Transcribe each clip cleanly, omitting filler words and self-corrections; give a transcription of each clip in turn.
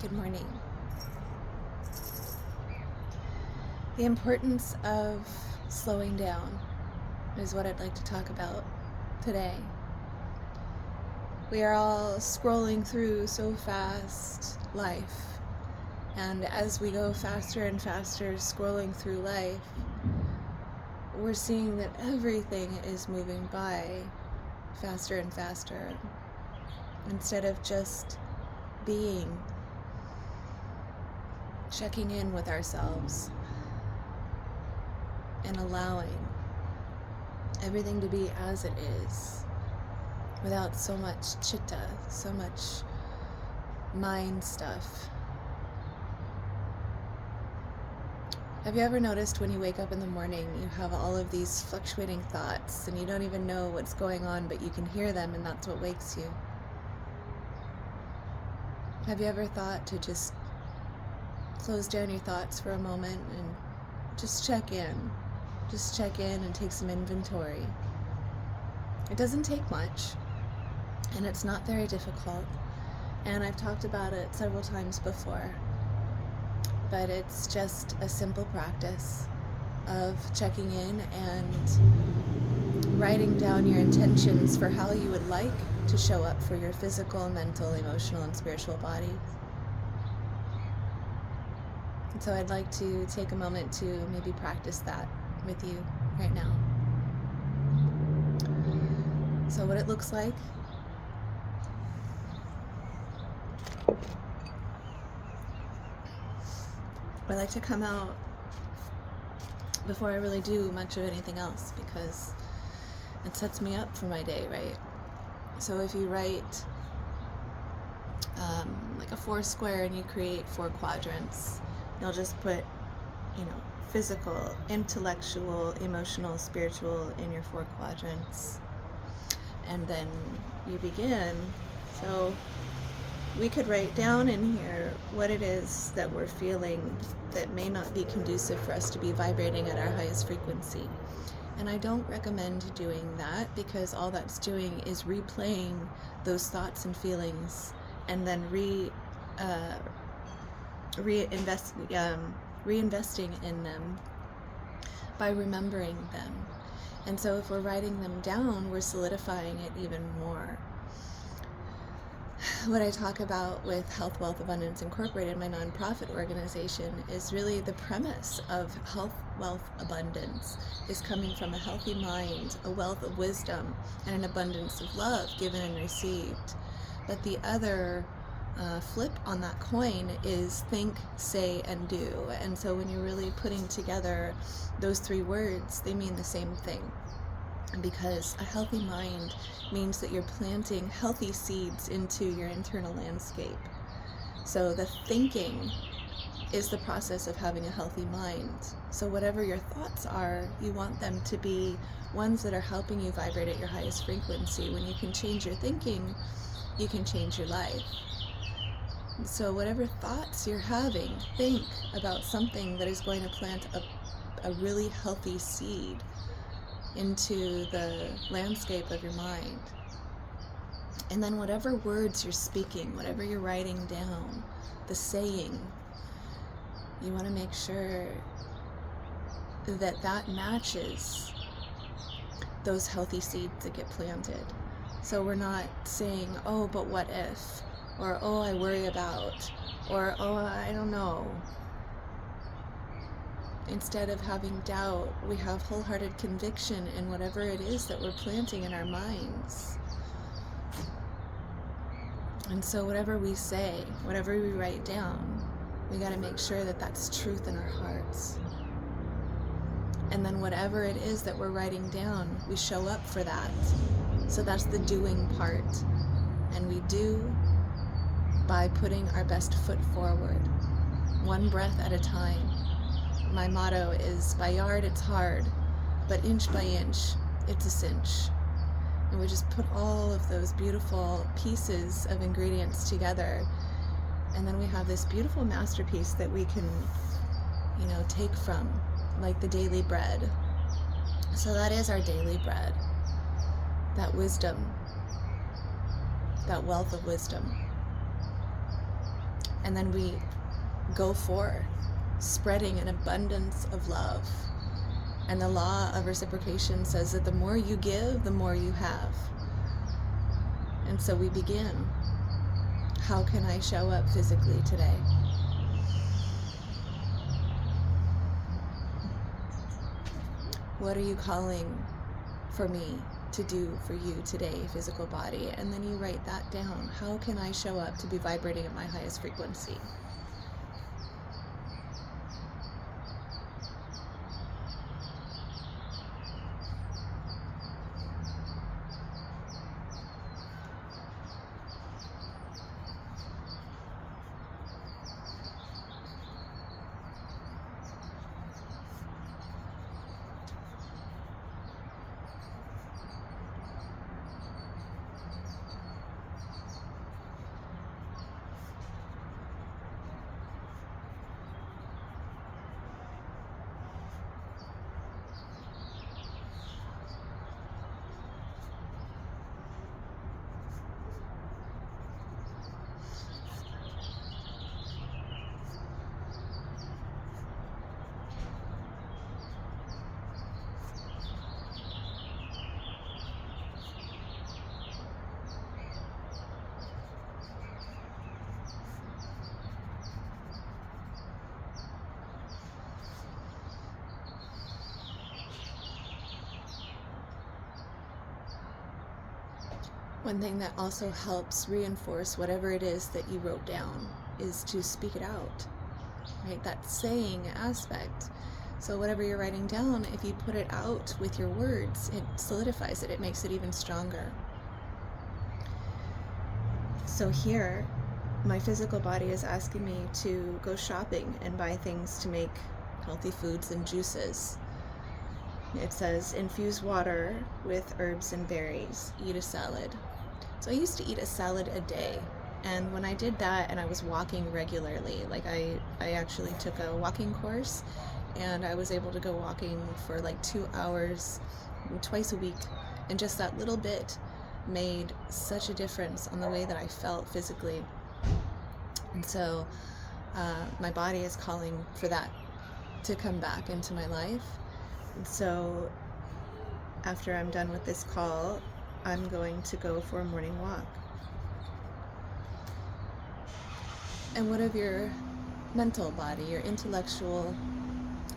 Good morning. The importance of slowing down is what I'd like to talk about today. We are all scrolling through so fast life, and as we go faster and faster scrolling through life, we're seeing that everything is moving by faster and faster instead of just being, checking in with ourselves and allowing everything to be as it is without so much chitta, so much mind stuff. Have you ever noticed when you wake up in the morning, you have all of these fluctuating thoughts and you don't even know what's going on, but you can hear them and that's what wakes you? Have you ever thought to just close down your thoughts for a moment and just check in? Just check in and take some inventory. It doesn't take much, and it's not very difficult, and I've talked about it several times before, but it's just a simple practice of checking in and writing down your intentions for how you would like to show up for your physical, mental, emotional, and spiritual body. And so I'd like to take a moment to maybe practice that with you right now. So what it looks like, I like to come out before I really do much of anything else because it sets me up for my day, right? So if you write like a 4 square and you create 4 quadrants, you'll just put, physical, intellectual, emotional, spiritual in your 4 quadrants. And then you begin. So we could write down in here what it is that we're feeling that may not be conducive for us to be vibrating at our highest frequency. And I don't recommend doing that because all that's doing is replaying those thoughts and feelings and then reinvesting in them by remembering them. And so if we're writing them down, we're solidifying it even more. What I talk about with Health, Wealth, Abundance Incorporated, my nonprofit organization, is really the premise of health, wealth, abundance is coming from a healthy mind, a wealth of wisdom, and an abundance of love given and received. But the other flip on that coin is think, say, and do. And so when you're really putting together those 3 words, they mean the same thing. Because a healthy mind means that you're planting healthy seeds into your internal landscape. So the thinking is the process of having a healthy mind. So whatever your thoughts are, you want them to be ones that are helping you vibrate at your highest frequency. When you can change your thinking, you can change your life. So whatever thoughts you're having, think about something that is going to plant a really healthy seed into the landscape of your mind. And then whatever words you're speaking, whatever you're writing down, the saying, you want to make sure that that matches those healthy seeds that get planted. So we're not saying, oh, but what if? Or, oh, I worry about, or, oh, I don't know. Instead of having doubt, we have wholehearted conviction in whatever it is that we're planting in our minds. And so whatever we say, whatever we write down, we got to make sure that that's truth in our hearts. And then whatever it is that we're writing down, we show up for that. So that's the doing part. And we do by putting our best foot forward, one breath at a time. My motto is, by yard it's hard, but inch by inch, it's a cinch. And we just put all of those beautiful pieces of ingredients together, and then we have this beautiful masterpiece that we can, take from, like the daily bread. So that is our daily bread, that wisdom, that wealth of wisdom. And then we go forth, spreading an abundance of love. And the law of reciprocation says that the more you give, the more you have. And so we begin. How can I show up physically today? What are you calling for me to do for you today, physical body? And then you write that down. How can I show up to be vibrating at my highest frequency? One thing that also helps reinforce whatever it is that you wrote down is to speak it out, right? That saying aspect. So whatever you're writing down, if you put it out with your words, it solidifies it. It makes it even stronger. So here, my physical body is asking me to go shopping and buy things to make healthy foods and juices. It says, infuse water with herbs and berries, eat a salad. So I used to eat a salad a day. And when I did that and I was walking regularly, like I actually took a walking course and I was able to go walking for like 2 hours twice a week. And just that little bit made such a difference on the way that I felt physically. And so my body is calling for that to come back into my life. And so after I'm done with this call, I'm going to go for a morning walk. And what of your mental body, your intellectual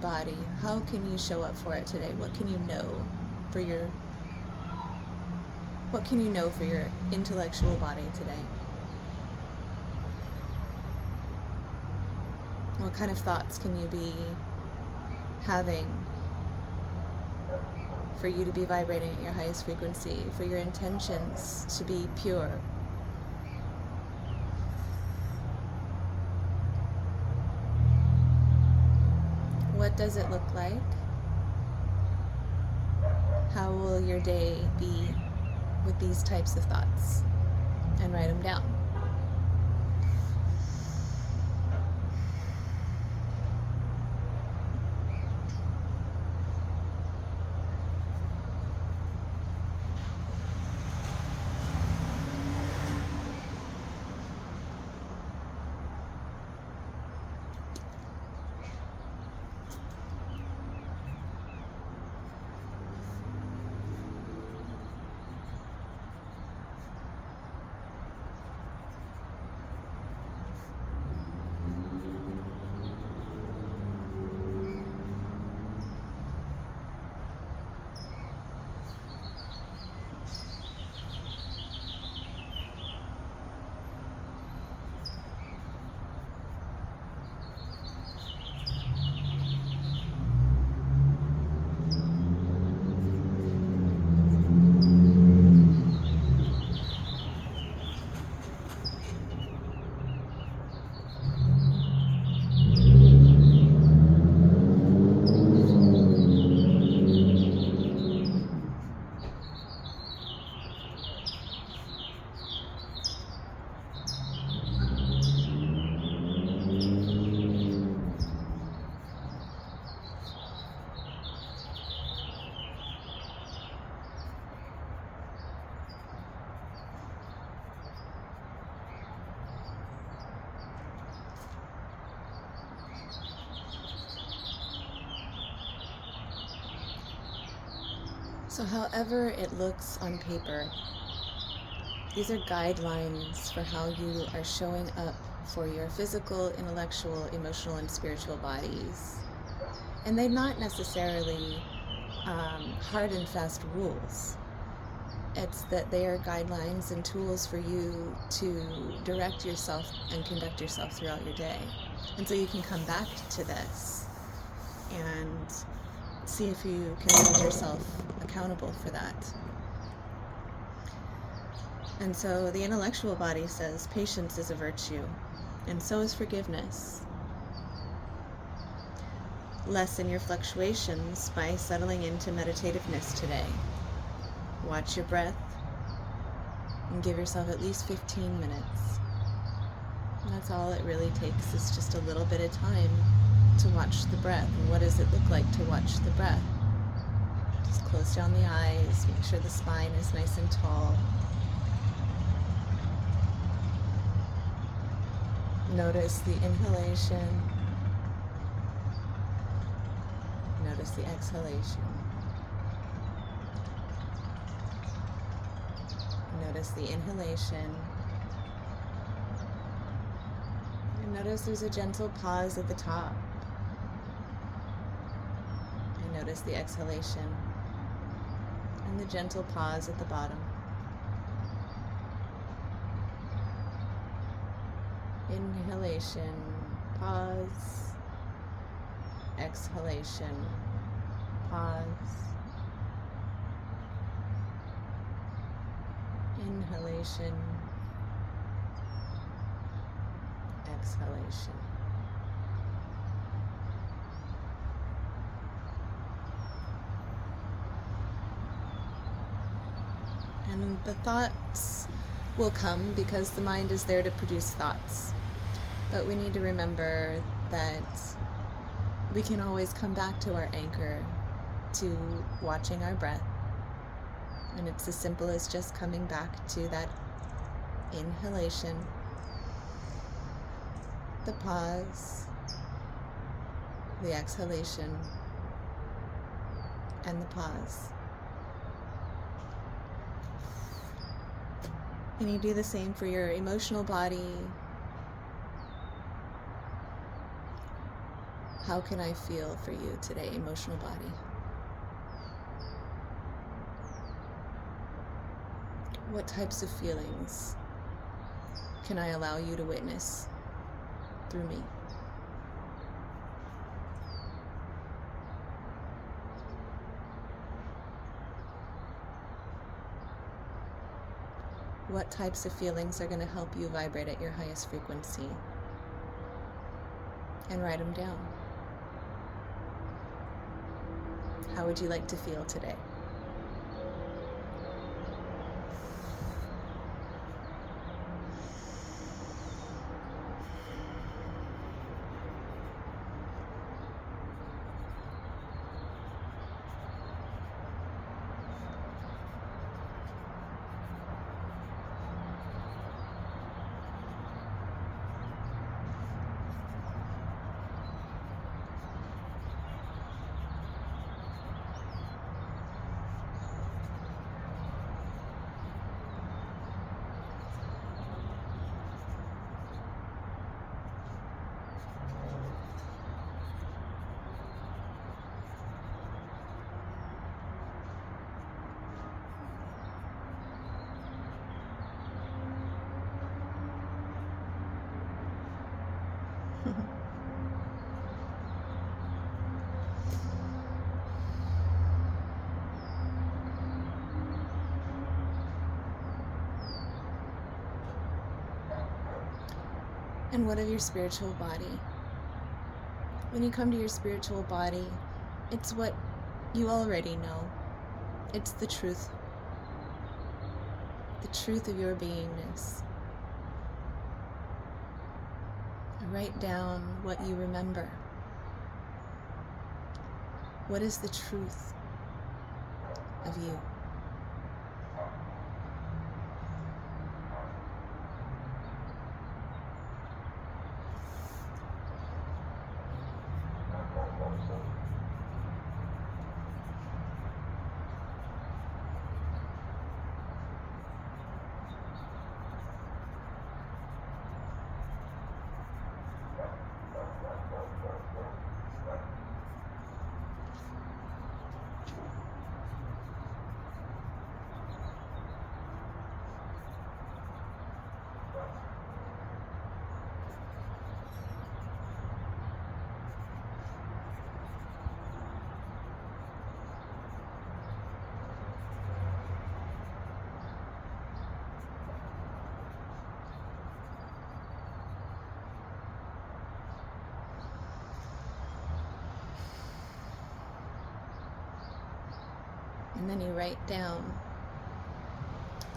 body? How can you show up for it today? What can you know for your intellectual body today? What kind of thoughts can you be having for you to be vibrating at your highest frequency, for your intentions to be pure? What does it look like? How will your day be with these types of thoughts? And write them down. So however it looks on paper, these are guidelines for how you are showing up for your physical, intellectual, emotional, and spiritual bodies. And they're not necessarily hard and fast rules. It's that they are guidelines and tools for you to direct yourself and conduct yourself throughout your day. And so you can come back to this and see if you can hold yourself accountable for that. And so the intellectual body says patience is a virtue, and so is forgiveness. Lessen your fluctuations by settling into meditativeness today. Watch your breath and give yourself at least 15 minutes. And that's all it really takes, is just a little bit of time to watch the breath. And what does it look like to watch the breath? Just close down the eyes, make sure the spine is nice and tall. Notice the inhalation. Notice the exhalation. Notice the inhalation. And notice there's a gentle pause at the top. And notice the exhalation. And the gentle pause at the bottom. Inhalation, pause. Exhalation, pause. Inhalation, exhalation. And the thoughts will come because the mind is there to produce thoughts. But we need to remember that we can always come back to our anchor, to watching our breath. And it's as simple as just coming back to that inhalation, the pause, the exhalation, and the pause. And you do the same for your emotional body. How can I feel for you today, emotional body? What types of feelings can I allow you to witness through me? What types of feelings are going to help you vibrate at your highest frequency? And write them down. How would you like to feel today? And what of your spiritual body? When you come to your spiritual body, it's what you already know. It's the truth of your beingness. Write down what you remember. What is the truth of you? And then you write down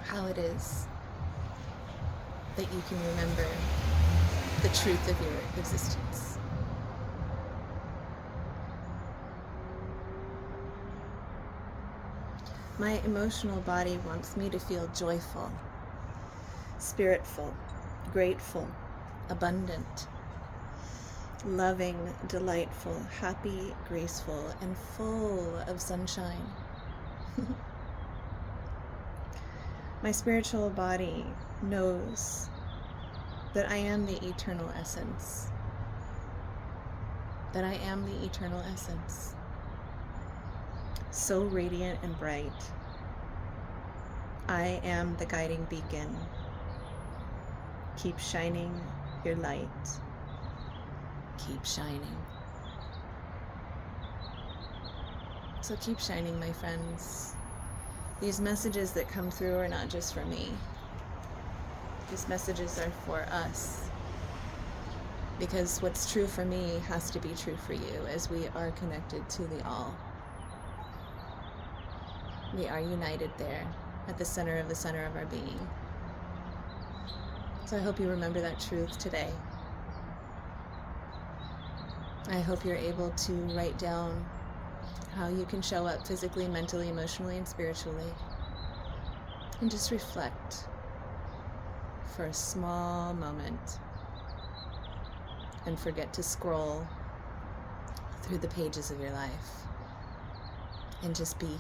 how it is that you can remember the truth of your existence. My emotional body wants me to feel joyful, spiritful, grateful, abundant, loving, delightful, happy, graceful, and full of sunshine. My spiritual body knows that I am the eternal essence. That I am the eternal essence. So radiant and bright. I am the guiding beacon. Keep shining your light. Keep shining. So keep shining, my friends. These messages that come through are not just for me. These messages are for us. Because what's true for me has to be true for you, as we are connected to the all. We are united there at the center of our being. So I hope you remember that truth today. I hope you're able to write down how you can show up physically, mentally, emotionally, and spiritually. And just reflect for a small moment and forget to scroll through the pages of your life and just be.